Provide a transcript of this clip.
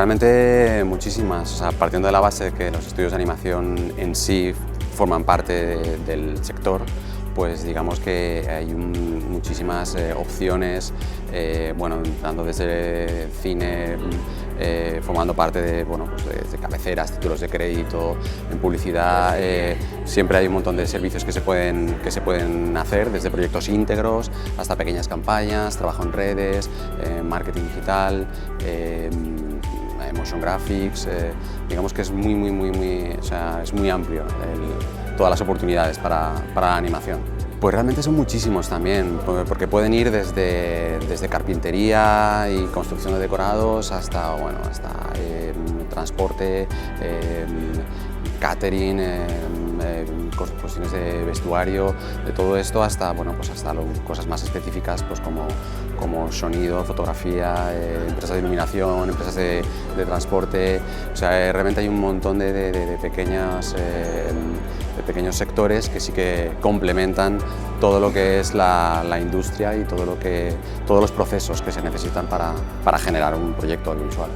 realmente muchísimas. O sea, partiendo de la base de que los estudios de animación en sí forman parte del sector, pues digamos que hay muchísimas opciones, bueno, tanto desde cine, formando parte de, bueno, pues de cabeceras, títulos de crédito, en publicidad, siempre hay un montón de servicios que se pueden hacer, desde proyectos íntegros hasta pequeñas campañas, trabajo en redes, marketing digital, motion graphics, digamos que es o sea, es muy amplio todas las oportunidades para la animación. Pues realmente son muchísimos también, porque pueden ir desde carpintería y construcción de decorados hasta, bueno, hasta transporte, catering, cuestiones de vestuario, de todo esto hasta, bueno, pues hasta cosas más específicas, pues como sonido, fotografía, empresas de iluminación, empresas de transporte. O sea, realmente hay un montón de pequeños sectores que sí que complementan todo lo que es la industria y todos los procesos que se necesitan para generar un proyecto audiovisual.